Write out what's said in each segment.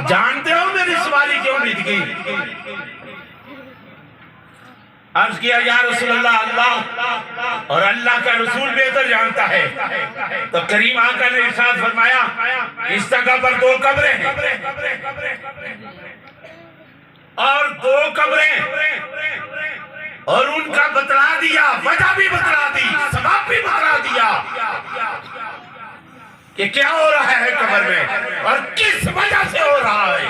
جانتے ہو میری سواری کیوں بیت گئی؟ عرض کیا یا رسول اللہ، اللہ اور اللہ کا رسول بہتر جانتا ہے۔ تو کریم آقا نے ارشاد فرمایا اس جگہ پر 2 قبریں ہیں اور 2 قبریں، اور ان کا بتلا دیا، وجہ بھی بتلا دی، سبب بھی بتلا دیا کہ کیا ہو رہا ہے قبر میں اور کس وجہ سے ہو رہا ہے۔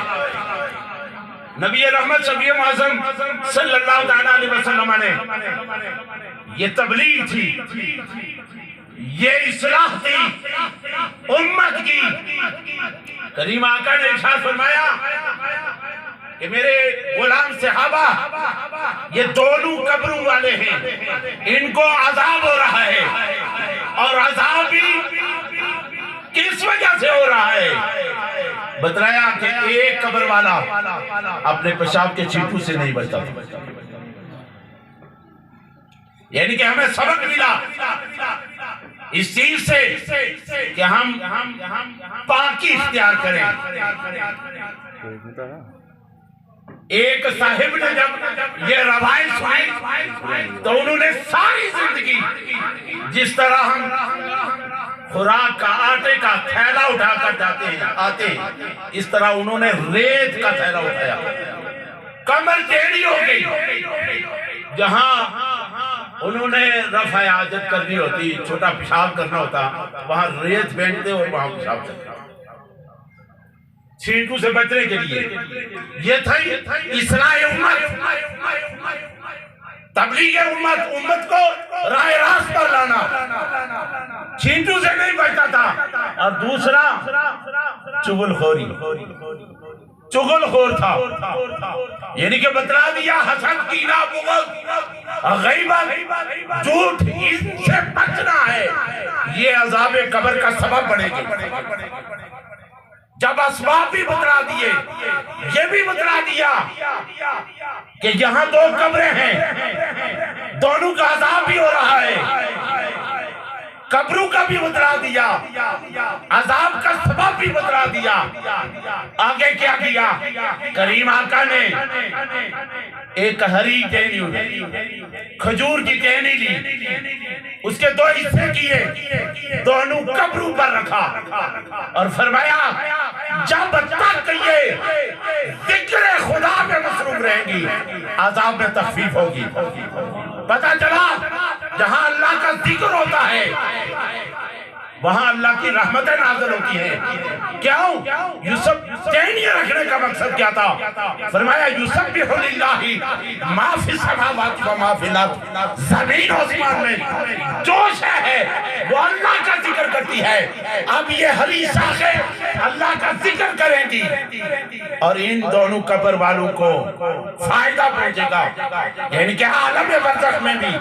نبی رحمت شفیع معظم صلی اللہ علیہ وسلم نے یہ تبلیغ تھی، یہ اصلاح تھی امت کی۔ کریم آقا نے ارشاد فرمایا کہ میرے غلام صحابہ یہ دونوں قبروں والے ہیں، ان کو عذاب ہو رہا ہے، اور عذاب بھی کس وجہ سے ہو رہا ہے؟ بتلایا کہ ایک قبر والا اپنے پیشاب کے چھینٹوں سے نہیں بچتا، یعنی کہ ہمیں سبق ملا اس چیز سے کہ ہم پاکی اختیار کریں۔ ایک صاحب نے جب یہ روایت سنی تو انہوں نے ساری زندگی جس طرح ہم خوراک کا آٹے کا تھیلا اٹھا کر آتے ہیں، اس طرح انہوں نے ریت کا تھیلا اٹھایا، کمر ٹیڑھی ہو گئی۔ جہاں انہوں نے رفع حاجت کرنی ہوتی، چھوٹا پیشاب کرنا ہوتا، وہاں ریت پھینکتے اور وہاں پیشاب کرتے، چھینٹوں سے بچنے کے لیے۔ یہ تھی اصلاح امت، تبلیغ امت کو راہ راست پر لانا، چھینٹوں سے نہیں بچتا تھا۔ اور دوسرا چغل خور تھا، یعنی کہ بتلا دیا حسد، کینہ، بغض، غیبت، جھوٹ، ان سے بچنا ہے، یہ عذاب قبر کا سبب بنے گی۔ جب اسباب بھی بتلا دیے، یہ بھی بتلا دیا کہ یہاں 2 قبریں ہیں، دونوں کا عذاب بھی ہو رہا ہے، قبروں کا بھی بتلا دیا، عذاب کا سبب بھی بتلا دیا۔ آگے کیا کیا؟ کریم آقا نے ایک ہری ٹہنی، کھجور کی ٹہنی لی، اس کے 2 حصے کیے، دونوں قبروں پر رکھا اور فرمایا جب تک یہ ذکر خدا میں مصروف رہیں گی عذاب میں تخفیف ہوگی۔ پتہ چلا جہاں اللہ کا ذکر ہوتا ہے وہاں اللہ کی رحمتیں نازل ہوتی ہیں۔ کیوں؟ یوسف ٹہنی رکھنے کا مقصد کیا تھا؟ فرمایا یسبح للہ ما فی السماوات و ما فی الارض، زمین و آسمان میں جو شے ہے وہ اللہ کا ذکر کرتی ہے۔ اب یہ ہری شاخیں اللہ کا ذکر کریں گی اور ان دونوں قبر والوں کو فائدہ پہنچے گا، یعنی کہ عالم برزخ میں بھی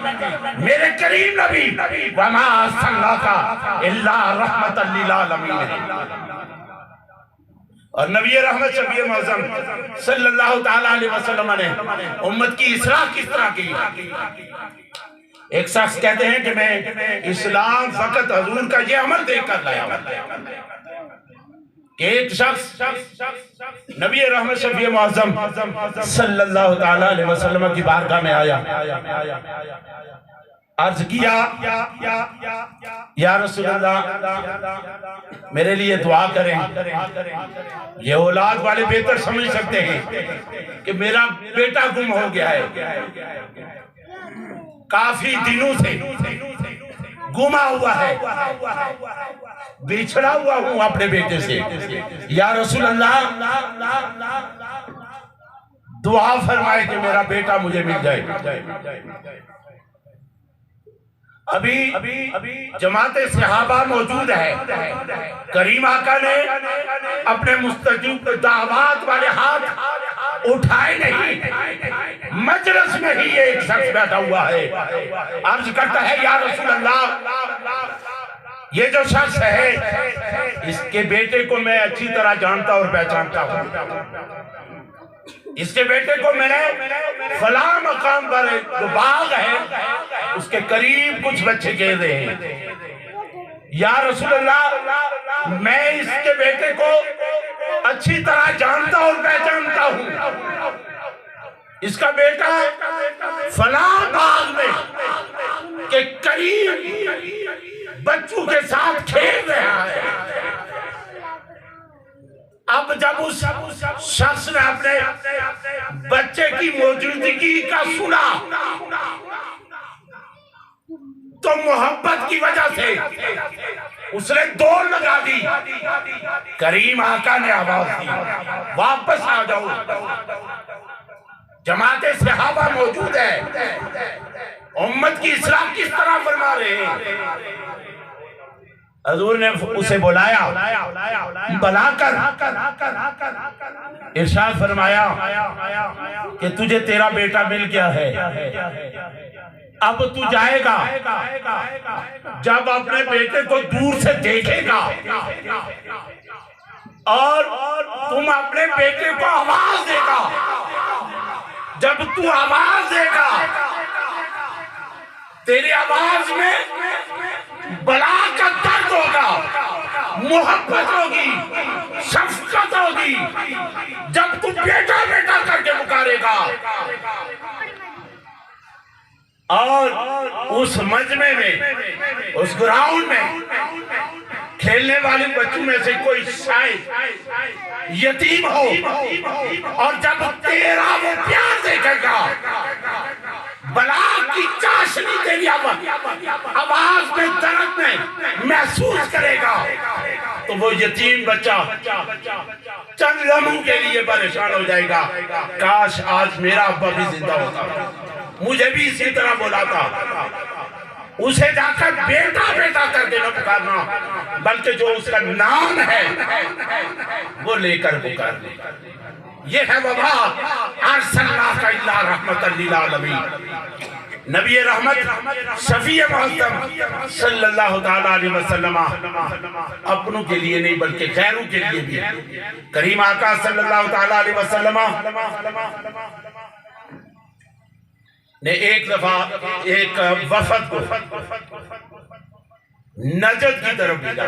میرے کریم نبی وما ارسلناک الا رحمت للعالمین، اور نبی رحمت شفیع معظم صلی اللہ تعالیٰ علیہ وسلم نے امت کی اصلاح کس طرح کی۔ ایک شخص کہتے ہیں کہ میں اسلام فقط حضور کا یہ عمل دیکھ کر لایا ہوں، کہ ایک شخص نبی رحمت شفیع معظم صلی اللہ تعالیٰ علیہ وسلم کی بارگاہ میں آیا، عرض کیا یا رسول اللہ میرے لیے دعا کریں۔ یہ اولاد والے بہتر سمجھ سکتے ہیں کہ میرا بیٹا گم ہو گیا ہے، کافی دنوں سے گما ہوا ہے، بچھڑا ہوا ہوں اپنے بیٹے سے، یا رسول اللہ دعا فرمائے کہ میرا بیٹا مجھے مل جائے۔ ابھی جماعت صحابہ موجود ہے، کریم آقا نے اپنے مستجیب دعوات والے ہاتھ اٹھائے نہیں، مجلس میں ہی ایک شخص بیٹھا ہوا ہے، عرض کرتا ہے یا رسول اللہ یہ جو شخص ہے اس کے بیٹے کو میں اچھی طرح جانتا اور پہچانتا ہوں، اس کے بیٹے کو میں نے فلاں مقام پر جو باغ ہے اس کے قریب کچھ بچے کہہ رہے ہیں، یا رسول اللہ میں اس کے بیٹے کو اچھی طرح جانتا اور پہچانتا ہوں، اس کا بیٹا فلاں باغ میں کے قریب بچوں کے ساتھ کھیل رہا ہے۔ اب جب اس شخص نے اپنے بچے کی موجودگی کا سنا تو محبت کی وجہ سے اس نے دوڑ لگا دی۔ کریم آقا نے آواز دی واپس آ جاؤ، جماعت صحابہ موجود ہے، امت کی اصلاح کس طرح فرما رہے ہیں۔ حضور نے اسے بلایا، بلا کر ارشاد فرمایا کہ تجھے تیرا بیٹا مل گیا ہے، اب تو جائے گا، جب اپنے بیٹے کو دور سے دیکھے گا اور تم اپنے بیٹے کو آواز دے گا، جب تو آواز دے گا تیری آواز میں بلا کا درد ہوگا، محبت ہوگی، شفقت ہوگی، جب تو بیٹا بیٹا کر کے پکارے گا اور اس مجمع میں، اس گراؤنڈ میں کھیلنے والے بچوں میں سے کوئی شاید یتیم ہو اور جب تیرا وہ پیار دیکھے گا، بلا کی چاشنی تیری آواز میں درد میں محسوس کرے گا تو وہ یتیم بچہ چند لمحوں کے لیے پریشان ہو جائے گا، کاش آج میرا ابا بھی زندہ ہوتا، مجھے بھی اسی طرح بولا تھا۔ اسے جا کر بیٹا بیٹا کر کے نہ پکارنا، بلکہ جو اس کا نام ہے وہ لے کر پکارنا۔ یہ ہے وبا ارسلناک الا رحمۃ للعالمین۔ نبی رحمت شفیع معظم صلی اللہ تعالیٰ علیہ وسلم اپنوں کے لیے نہیں بلکہ غیروں کے لیے بھی، کریم آقا صلی اللہ تعالیٰ علیہ وسلم نے ایک دفعہ ایک وفد کو نجد کی طرف بھیجا۔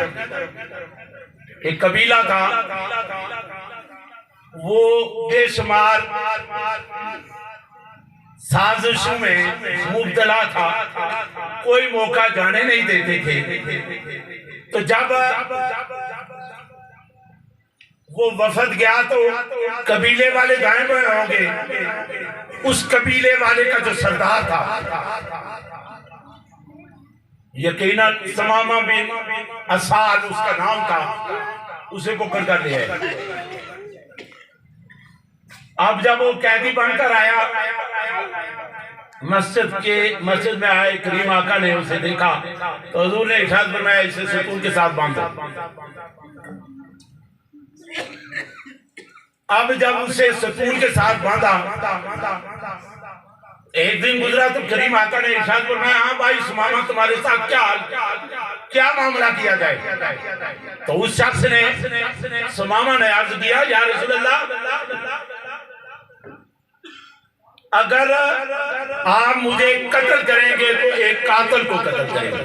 ایک قبیلہ تھا، وہ بے شمار سازشوں میں مبتلا تھا، کوئی موقع جانے نہیں دیتے تھے۔ تو جب وہ وفد گیا تو قبیلے والے دائیں بائیں ہو گئے، اس قبیلے والے کا جو سردار تھا یقیناً سمامہ بن اسال اس کا نام تھا، اسے پکڑ کر لے آئے۔ اب جب وہ قیدی بن کر آیا مسجد میں آئے، کریم آقا نے اسے دیکھا تو حضور نے ارشاد فرمایا اسے ستون کے ساتھ باندھو۔ اب جب اسے ستون کے ساتھ باندھا، ایک دن گزرا تو کریم آقا نے ارشاد فرمایا ہاں بھائی سمامہ تمہارے ساتھ کیا معاملہ کیا جائے؟ تو اس شخص نے سمامہ نے عرض کیا یا رسول اللہ اگر آپ مجھے قتل کریں گے تو ایک قاتل کو قتل کریں گے،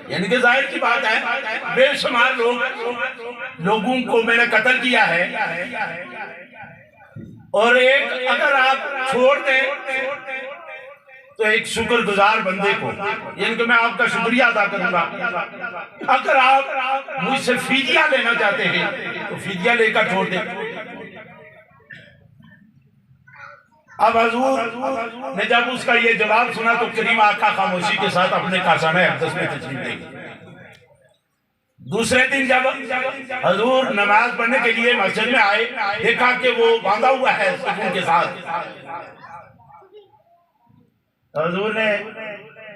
یعنی کہ ظاہر کی بات ہے بے شمار لوگوں کو میں نے قتل کیا ہے، اور ایک اگر آپ چھوڑ دیں تو ایک شکر گزار بندے کو، یعنی کہ میں آپ کا شکریہ ادا کروں گا، اگر آپ مجھ سے فدیہ لینا چاہتے ہیں تو فدیہ لے کر چھوڑ دیں۔ اب حضور نے جب اس کا یہ جواب سنا تو کریم آقا خاموشی کے ساتھ اپنے کاشانہ اقدس میں تشریف لے گئے۔ دوسرے دن جب حضور نماز پڑھنے کے لیے مسجد میں آئے، دیکھا کہ وہ باندھا ہوا ہے ستون کے ساتھ۔ حضور نے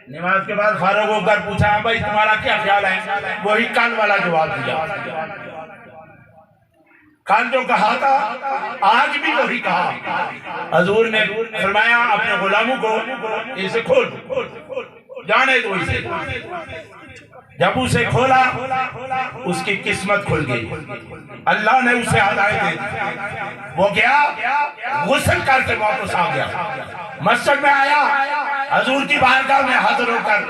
نماز کے بعد فارغ ہو کر پوچھا ہاں بھائی تمہارا کیا خیال ہے؟ وہی کل والا جواب دیا، کل جو کہا تھا آج بھی وہی کہا۔ حضور نے فرمایا اپنے غلاموں کو اسے کھول جانے دو اسے۔ جب اسے کھولا اس کی قسمت کھل گئی، اللہ نے اسے ہدایت دے دی، وہ گیا غسل کر کے واپس آ گیا، مسجد میں آیا حضور کی بارگاہ میں حاضر ہو کر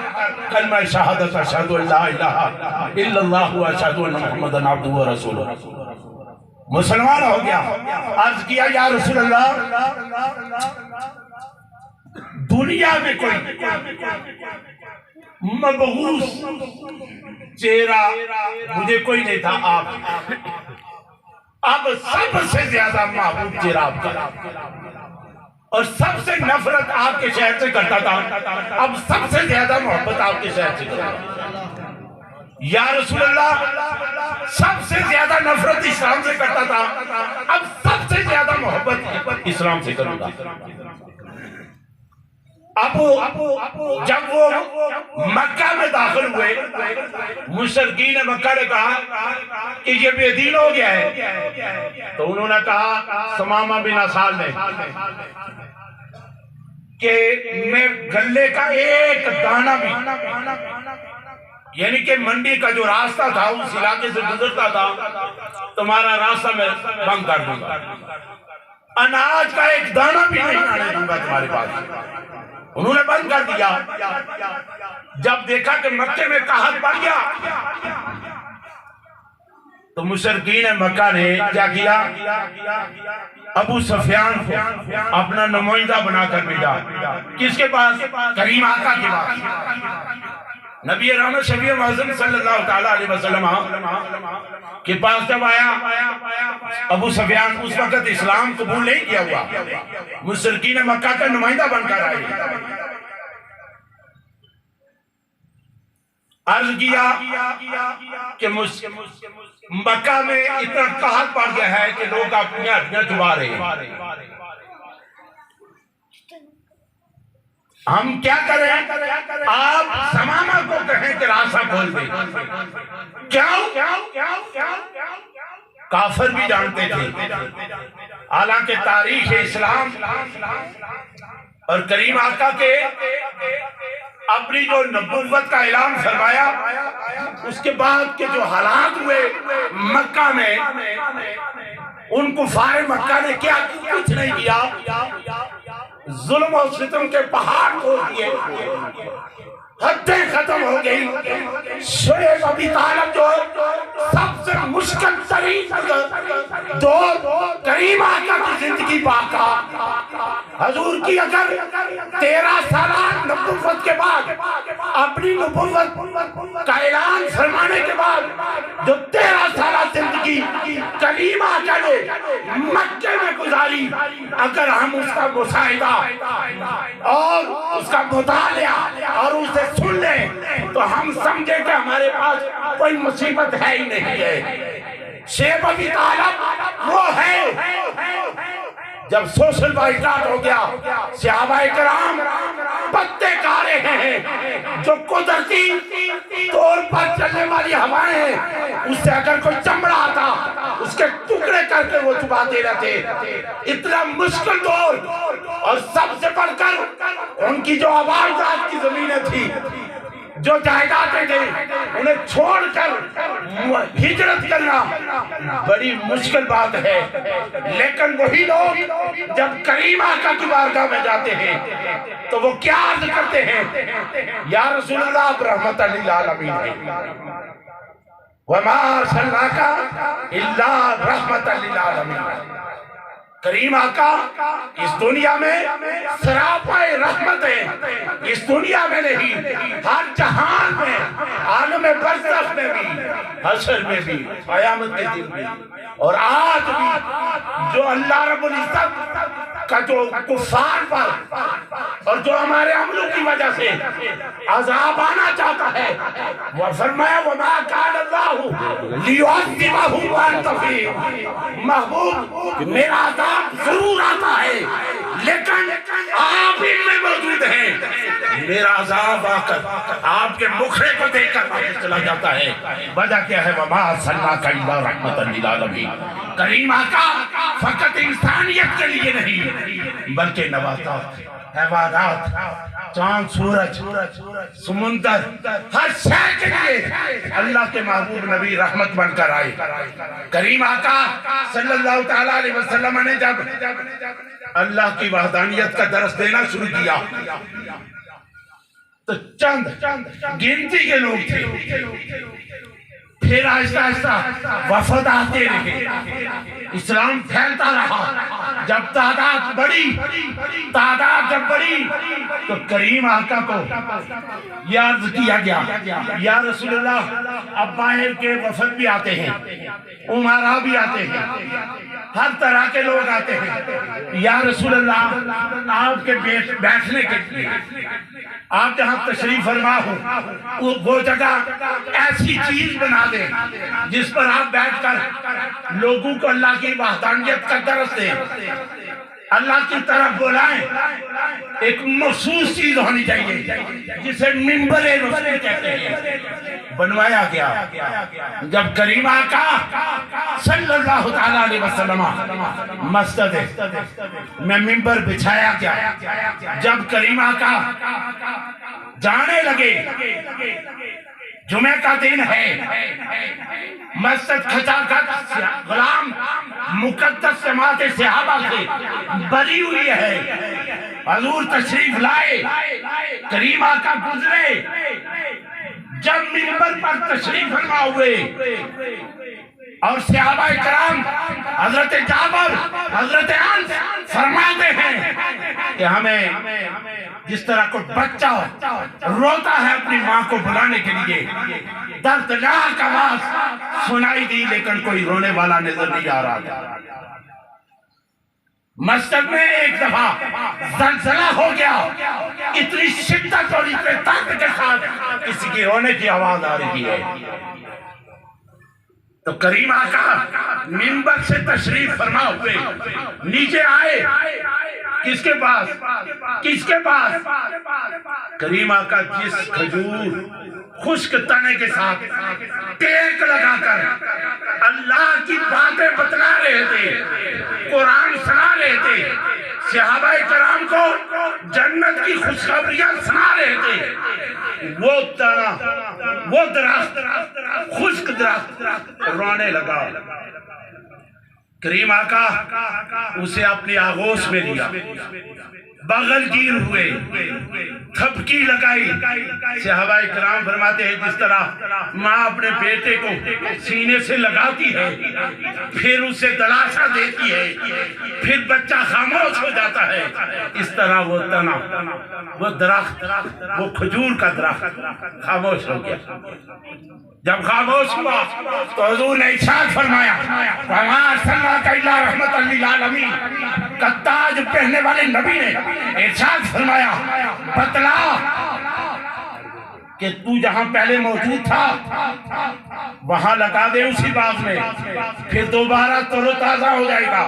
کلمہ شہادت اشہد ان لا الہ الا اللہ و اشہد ان محمدًا عبدہ و رسولہ مسلمان ہو گیا. عرض کیا یا رسول اللہ دنیا میں کوئی مبعوث چہرہ مجھے کوئی نہیں تھا، آپ اب سب سے زیادہ محبوب چہرہ آپ کا، اور سب سے نفرت آپ کے شہر سے کرتا تھا، اب سب سے زیادہ محبت آپ کے شہر سے کرتا تھا. یا رسول اللہ سب سے زیادہ نفرت اسلام سے کرتا تھا، اب سب سے زیادہ محبت اسلام سے کروں گا. اب جب وہ مکہ میں داخل ہوئے مشرکین مکہ نے کہا کہ یہ بے دین ہو گیا ہے، تو انہوں نے کہا ثمامہ بن اسال نے کہ میں گلے کا ایک دانہ بھی، یعنی کہ منڈی کا جو راستہ تھا اس علاقے سے گزرتا تھا، تمہارا راستہ میں بند کر دوں گا، اناج کا ایک دانہ بھی نہیں آنے دوں گا تمہارے پاس. انہوں نے بند کر دیا. جب دیکھا کہ مکے میں قحط پڑ گیا تو مشرکین مکہ نے کیا کیا، ابو سفیان کو اپنا نمائندہ بنا کر بھیجا. کس کے پاس؟ کریم آقا کے پاس. نبی رحمت شفیع معظم صلی اللہ تعالیٰ علیہ وسلم کے پاس جب آیا ابو سفیان اس وقت اسلام قبول نہیں کیا ہوا، مشرکین مکہ کا نمائندہ بن کر آئے. عرض کیا کہ مکہ میں اتنا قحط پڑ گیا ہے کہ لوگ اپنی ہڈیاں چبا رہے ہیں، ہم کیا کریں؟ آپ ثمامہ کو کہیں کہ راستہ کھول دیں. کیوں؟ کافر بھی جانتے تھے، حالانکہ تاریخ اسلام اور کریم آقا کے اپنی جو نبوت کا اعلان فرمایا، اس کے بعد کے جو حالات ہوئے مکہ میں، ان کفار مکہ نے کیا کچھ نہیں کیا، ظلم و ستم کے پہاڑ کھول دیے، حدیں ختم ہو گئی. شعیب ابی طالب جو سب سے مشکل ترین دور کریم آقا کی زندگی باقا، حضور کی اگر 13 سالہ نبوت کے بعد اپنی نبوت کا اعلان فرمانے کے بعد جو 13 سالہ زندگی کریم آقا نے مکے میں گزاری، اگر ہم اس کا مشاہدہ اور اس کا مطالعہ اور اسے سن لیں تو ہم سمجھیں کہ ہمارے پاس کوئی مصیبت ہے ہی نہیں ہے. شعیب ابی طالب وہ ہے. جب سوشل بائیکاٹ ہو گیا، صحابہ کرام پتے کھا رہے ہیں، جو قدرتی طور پر چلنے والی ہوائیں ہیں اس سے اگر کوئی چمڑا آتا اس کے ٹکڑے کر کے وہ چباتے رہتے. اتنا مشکل دور، اور سب سے بڑھ کر ان کی جو آبادات کی زمینیں تھی، جو جائیدادیں تھیں، انہیں چھوڑ کر ہجرت کرنا بڑی مشکل بات ہے. لیکن وہی لوگ جب کریم آقا کی بارگاہ میں جاتے ہیں تو وہ کیا عرض کرتے ہیں؟ یا رسول اللہ آپ رحمت للعالمین ہیں، وما ارسلناک الا رحمت للعالمین. کریم آقا اس دنیا میں سراپا رحمت ہے، اس دنیا میں نہیں، ہر جہان میں، عالم برزخ میں بھی، حشر میں بھی، قیامت کے دن بھی، اور آج بھی جو اللہ رب العزت کا جو کفار پر اور جو ہمارے عملوں کی وجہ سے عذاب آنا چاہتا ہے، وہ فرمایا وَمَا كَانَ اللَّهُ لِيُعَذِّبَهُمْ وَأَنْتَ فِيهِمْ. محبوب میرا عذاب ضرور آتا ہے لیکن آپ ان میں موجود ہیں. میرا عذاب آ کر آپ کے مکھڑے کو دیکھ کر واپس چلا جاتا ہے. وجہ کیا ہے؟ وَمَا أَرْسَلْنَاكَ إِلَّا رَحْمَةً لِلْعَالَمِينَ. کریم آقا فقط انسانیت کے لیے نہیں بلکہ نباتات، حیوانات، چاند، سورج، سمندر، ہر شے کے لیے اللہ کے محبوب نبی رحمت بن کر آئے. کریم آقا صلی اللہ تعالیٰ علیہ وسلم نے جب اللہ کی وحدانیت کا درس دینا شروع کیا تو چند گنتی کے لوگ تھے، پھر آہستہ آہستہ وفد آتے رہے، اسلام پھیلتا رہا۔ جب تعداد جب بڑی تو کریم آقا کو یہ عرض کیا گیا، یا رسول اللہ اب باہر کے وفد بھی آتے ہیں، امراء بھی آتے ہیں، ہر طرح کے لوگ آتے ہیں، یا رسول اللہ آپ کے بیٹھنے کے لیے آپ جہاں تشریف فرما ہو وہ جگہ ایسی چیز بنا دیں جس پر آپ بیٹھ کر لوگوں کو اللہ کی وحدانیت کا درس دیں، اللہ کی طرف بلائیں۔ ایک مخصوص چیز ہونی چاہیے جسے منبر رسول کہتے ہیں، بنوایا گیا۔ جب کریم آقا صلی اللہ تعالیٰ علیہ وسلم مسجد میں منبر بچھایا گیا، جب کریم آقا جانے لگے، جمعہ کا دن ہے، مسجد کھچا کھچ غلام مقدس جماعت صحابہ سے بری ہوئی ہے، حضور تشریف لائے، کریم آقا گزرے، جب منبر پر تشریف فرما ہوئے اور صحابہ کرام حضرت جابر حضرت انس فرماتے ہیں کہ ہمیں جس طرح کوئی بچہ روتا ہے اپنی ماں کو بلانے کے لیے، دردناک آواز سنائی دی لیکن کوئی رونے والا نظر نہیں آ رہا تھا۔ مسجد میں ایک دفعہ زلزلہ ہو گیا، اتنی شدت اور اتنے طاقت کے ساتھ کسی کی رونے کی آواز آ رہی ہے، تو کریم آقا منبر سے تشریف فرما ہوئے نیچے آئے، کس کے پاس؟ کریم آقا جس کھجور خشک تنے کے ساتھ ٹیک لگا کر اللہ کی باتیں بتلا رہے تھے، قرآن سنا رہے تھے، صحابہ کرام کو جنت کی خوشخبریاں سنا رہے تھے، وہ تنا، وہ درخت، خشک درخت رونے لگا۔ کریم آقا اسے اپنی آغوش میں لیا، بغل گیر ہوئے، تھپکی لگائی۔ صحابہ کرام فرماتے ہیں جس طرح ماں اپنے بیٹے کو سینے سے لگاتی ہے، پھر اسے دلاسا دیتی ہے، پھر بچہ خاموش ہو جاتا ہے، اس طرح وہ تنا، وہ درخت، وہ کھجور کا درخت خاموش ہو گیا۔ جب خاموش ہوا تو حضور نے ارشاد فرمایا، وَمَا أَرْسَلْنَاكَ إِلَّا رَحْمَةً لِّلْعَالَمِينَ، کا تاج پہننے والے نبی نے ارشاد فرمایا، بتلا کہ تو جہاں پہلے موجود تھا وہاں لگا دے اسی باغ میں، پھر دوبارہ تر و تازہ ہو جائے گا،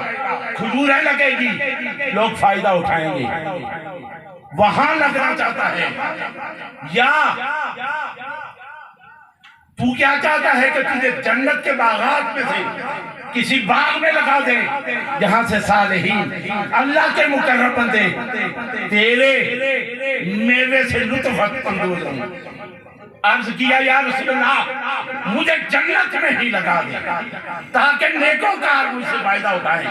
کھجوریں لگے گی، لوگ فائدہ اٹھائیں گے۔ وہاں لگنا چاہتا ہے، یا تو کیا چاہتا ہے کہ تجھے جنت کے باغات میں سے کسی باغ میں لگا دے جہاں سے صالحین اللہ کے مقرب بندے تیرے میوے سے لطف اندوز ہوں۔ عرض کیا یا رسول اللہ مجھے جنت میں ہی لگا دے تاکہ نیکوکار مجھ سے فائدہ اٹھائیں۔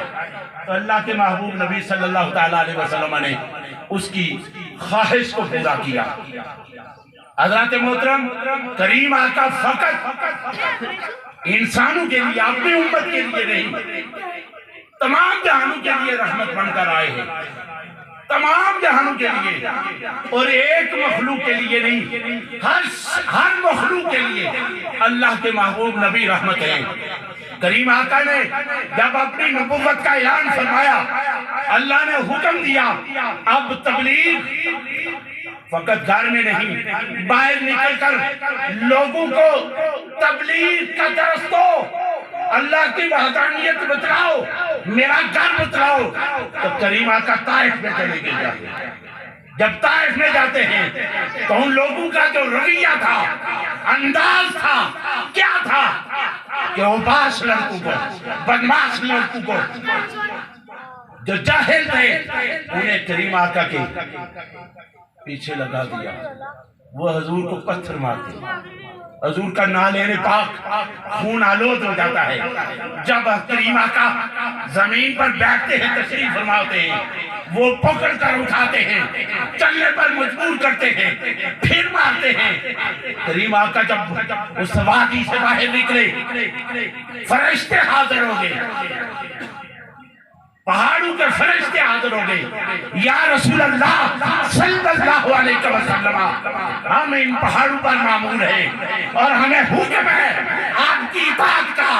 تو اللہ کے محبوب نبی صلی اللہ تعالیٰ علیہ وسلم نے اس کی خواہش کو پورا کیا۔ حضرات محترم، کریم آقا فقط انسانوں کے لیے، اپنی امت کے لیے نہیں، تمام جہانوں کے لیے رحمت بن کر آئے ہیں، تمام جہانوں کے لیے، اور ایک مخلوق کے لیے نہیں، ہر مخلوق کے لیے اللہ کے محبوب نبی رحمت ہیں۔ کریم آقا نے جب اپنی نبوت کا اعلان فرمایا، اللہ نے حکم دیا اب تبلیغ فقط گھر میں نہیں، باہر نکل کر لوگوں کو تبلیغ کا درس دو، اللہ کی وحدانیت بتلاؤ، میرا گھر بتلاؤ۔ تو کریم آقا طائف میں چلے گئے، جب طائف میں جاتے ہیں تو ان لوگوں کا جو رویہ تھا، انداز تھا، کیا تھا کہ اوباش لڑکوں کو، بدماش لڑکوں کو، جو جاہل تھے انہیں کریم آقا کے پیچھے لگا دیا، وہ حضور کو پتھر مارتے، حضور کا نالے پاک خون آلود ہو جاتا ہے۔ جب کریم آقا زمین پر بیٹھتے ہیں، تشریف فرماتے ہیں، وہ پکڑ کر اٹھاتے ہیں، چلنے پر مجبور کرتے ہیں، پھر مارتے ہیں۔ کریم آقا جب اس وادی سے باہر نکلے، فرشتے حاضر ہو گئے، پہاڑوں کے فرشتے حاضر ہو گئے۔ یا رسول اللہ صلی اللہ علیہ وسلم، ہم ان پہاڑوں پر معمول ہیں اور ہمیں حکم ہے آپ کی اطاعت کا۔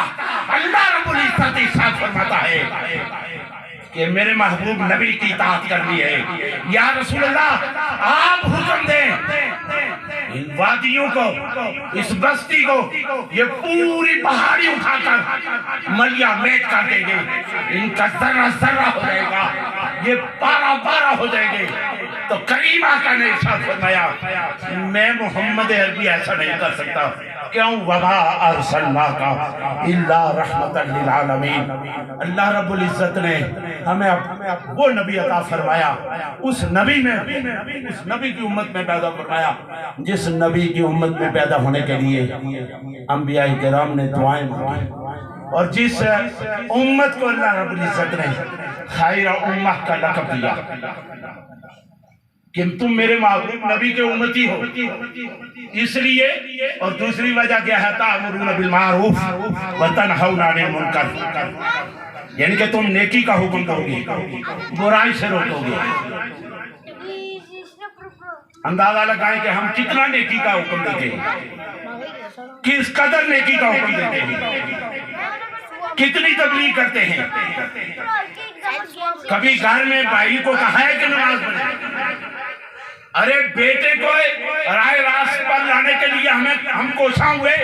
اللہ رب العزت ارشاد فرماتا ہے کہ میرے محبوب نبی کی اطاعت کرنی ہے۔ یا رسول اللہ آپ حکم دیں، ان وادیوں کو، اس بستی کو، یہ پوری پہاڑی اٹھا کر ملیا میٹ کر دیں گے، ان کا ذرہ ذرہ ہو جائے گا، یہ پارا پارا ہو جائیں گے۔ تو کریم آقا نے ارشاد فرمایا میں محمد عربی ایسا نہیں کر سکتا، کیوں؟ وَمَا أَرْسَلْنَاكَ إِلَّا رَحْمَةً لِلْعَالَمِينَ۔ اللہ رب العزت نے ہمیں وہ نبی عطا فرمایا، اس نبی کی امت میں پیدا فرمایا، جس نبی کی امت میں پیدا ہونے کے لیے انبیاء کرام نے دعائیں مانگی، اور جس امت کو اللہ رب العزت نے خیر امہ کا لقب دیا کہ تم میرے محبوب نبی کے امتی ہو، اس لیے۔ اور دوسری وجہ کیا ہے؟ تأمرون بالمعروف وتنہون عن المنکر، یعنی کہ تم نیکی کا حکم دو گے، برائی سے روکو گے۔ اندازہ لگائیں کہ ہم کتنا نیکی کا حکم دیتے ہیں، کس قدر نیکی کا حکم دیتے ہیں، کتنی تبلیغ کرتے ہیں۔ کبھی گھر میں بھائی کو کہا ہے کہ نماز پڑھے؟ ارے بیٹے کو رائے راست پر لانے کے لیے ہم کوشاں ہوئے،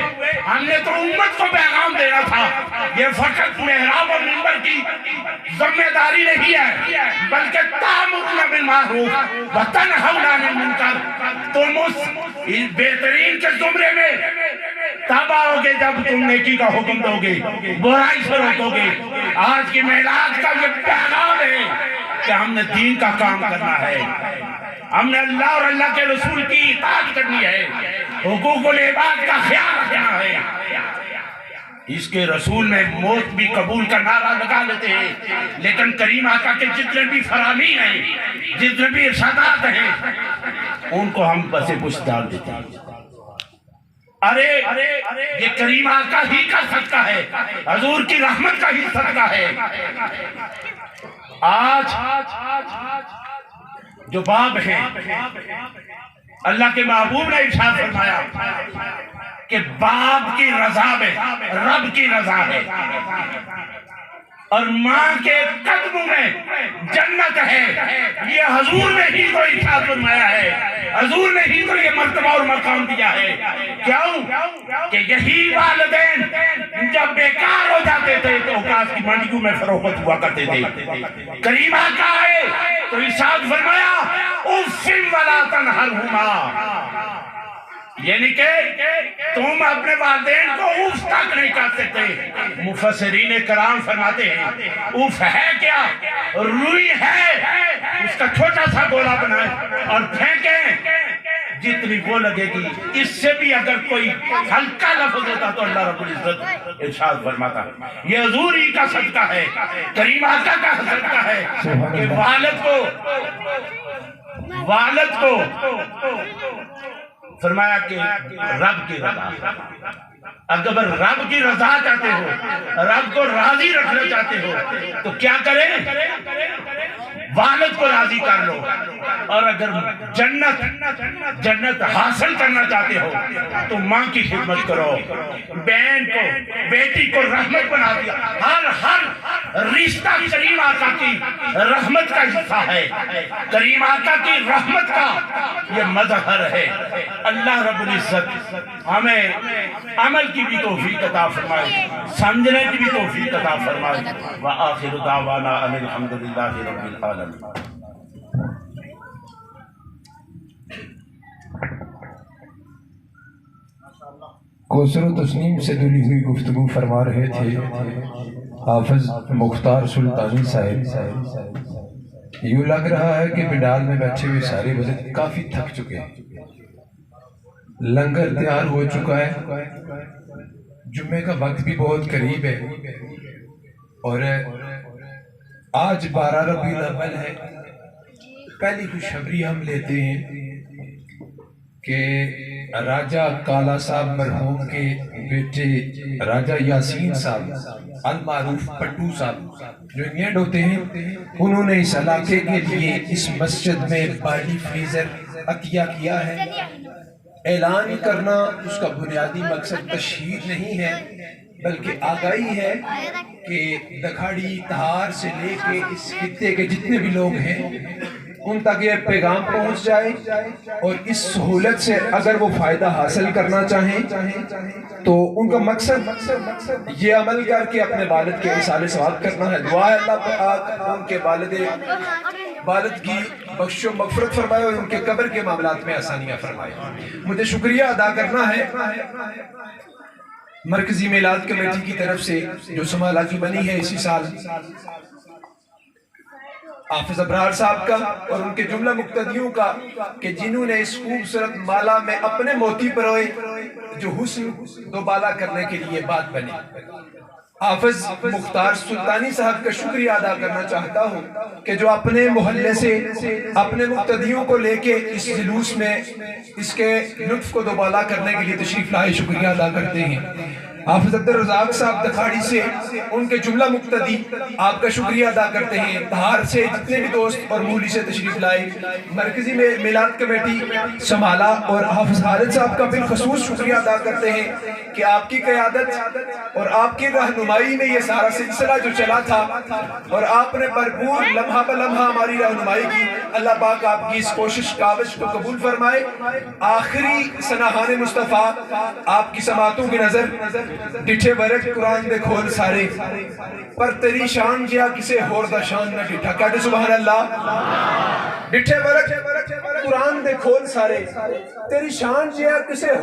ہم نے تو امت کو پیغام دینا تھا۔ یہ فقط محراب اور منبر کی ذمہ داری نہیں ہے، بلکہ تأمرون بالمعروف وتنہون عن المنکر۔ تم اس بہترین کے زمرے میں تب آؤ گے جب تم نیکی کا حکم دو گے، برائی سے روکو گے۔ آج کی میلاد کا یہ پیغام ہے کہ ہم نے دین کا کام کرنا ہے، ہم نے اللہ اور اللہ کے رسول کی اطاعت کرنی ہے، حقوق العباد کا خیال رکھنا ہے۔ اس کے رسول میں موت بھی قبول کا نعرہ لگا لیتے ہیں، لیکن کریم آقا کے جتنے بھی فرامین ہیں، جتنے بھی ارشادات ہیں، ان کو ہم بسے پشت ڈال دیتے ہیں۔ ارے یہ کریم آقا ہی کا صدقہ ہے، حضور کی رحمت کا ہی صدقہ ہے۔ آج جو باب ہیں، اللہ کے محبوب نے ارشاد فرمایا کہ باپ کی رضا میں رب کی رضا ہے، اور ماں کے قدموں میں جنت ہے۔ یہ حضور نے ہی تو ارشاد فرمایا ہے، حضور نے ہی تو یہ مرتبہ اور مقام دیا ہے۔ کیوں؟ کہ یہی والدین جب بیکار ہو جاتے تھے تو اوقات کی منڈیوں میں فروخت ہوا کرتے تھے۔ کریم آقا آئے تو ارشاد فرمایا اف ولا تنہرہما، یعنی کہ تم اپنے والدین کو اف تک نہیں کر سکتے۔ مفسرین کرام فرماتے ہیں اف ہے کیا؟ روئی ہے، اس کا چھوٹا سا گولا بنائیں اور پھینکیں، جتنی وہ لگے گی۔ اس سے بھی اگر کوئی ہلکا لفظ ہوتا تو اللہ رب العزت ارشاد فرماتا یہ حضور ہی کا صدقہ ہے، کریم آقا کا صدقہ ہے کہ والد کو فرمایا کہ رب کی رضا، اگر رب کی رضا چاہتے ہو، رب کو راضی رکھنا چاہتے ہو تو کیا کریں؟ والد کو راضی کر لو۔ اور اگر جنت حاصل کرنا چاہتے ہو تو ماں کی خدمت کرو، بہن کو، بیٹی کو رحمت بنا دیا۔ ہر رشتہ کریم آقا کی رحمت کا حصہ ہے، کریم آقا کی رحمت کا یہ مظہر ہے۔ اللہ رب العزت ہمیں عمل کی بھی توفیق عطا فرمائے، سمجھنے کی بھی توفیق عطا فرمائے۔ وآخر دعوانا ان الحمدللہ رب العالمین۔ کوثر و تسنیم سے دلی ہوئی گفتگو فرما رہے تھے حافظ مختار سلطانی صاحب۔ یوں لگ رہا ہے کہ پنڈال میں بیٹھے ہوئے سارے بزرگ کافی تھک چکے ہیں، لنگر تیار ہو چکا ہے، جمعے کا وقت بھی بہت قریب ہے، اور آج 12 ربیع الاول ہے. پہلی خوشخبری ہم لیتے ہیں کہ راجہ کالا صاحب مرحوم کے بیٹے راجہ یاسین صاحب المعروف پٹو صاحب جو انگلینڈ ہوتے ہیں، انہوں نے اس علاقے کے لیے اس مسجد میں باڈی فریزر عطیہ کیا ہے. اعلان کرنا اس کا بنیادی مقصد تشہیر نہیں ہے بلکہ آگاہی ہے کہ دکھاڑی تہار سے لے کے اس خطے کے جتنے بھی لوگ ہیں ان تک یہ پیغام پہنچ جائے، اور اس سہولت سے اگر وہ فائدہ حاصل کرنا چاہیں تو ان کا مقصد یہ عمل کر کے اپنے والد کے اصال ثواب کرنا ہے. دعا ہے اللہ پاک ان کے والد کی بخش و مغفرت فرمائے اور ان کے قبر کے معاملات میں آسانیاں فرمائے. مجھے شکریہ ادا کرنا ہے مرکزی میلاد کمیٹی کی طرف سے جو سمالہ کی بنی ہے اسی سال، حافظ ابرار صاحب کا اور ان کے جملہ مقتدیوں کا کہ جنہوں نے اس خوبصورت مالا میں اپنے موتی پروئے جو حسن دوبالا کرنے کے لیے بات بنی. حافظ مختار سلطانی صاحب کا شکریہ ادا کرنا چاہتا ہوں کہ جو اپنے محلے سے اپنے مقتدیوں کو لے کے اس جلوس میں اس کے لطف کو دوبالا کرنے کے لیے تشریف لائے، شکریہ ادا کرتے ہیں. حافظ عبدالرزاق صاحب دکھاڑی سے ان کے جملہ مقتدی آپ کا شکریہ ادا کرتے ہیں. دھار سے جتنے بھی دوست اور مولی سے تشریف لائے، مرکزی میں میلاد کمیٹی سنبھالا اور حافظ خالد صاحب کا بالخصوص شکریہ ادا کرتے ہیں کہ آپ کی قیادت اور آپ کی رہنمائی میں یہ سارا سلسلہ جو چلا تھا اور آپ نے بھرپور لمحہ بہ لمحہ ہماری رہنمائی کی. اللہ پاک آپ کی اس کوشش کاوش کو قبول فرمائے. آخری سناہان مصطفیٰ آپ کی سماعتوں کی نظر ڈٹھے ورک قرآن دے کھول سارے پر تیری شان جیا کسے ہور دا شان نہ ڈٹھا. کہتے سبحان اللہ. ڈٹھے ورک قرآن دے کھول سارے تیری شان جیا کسے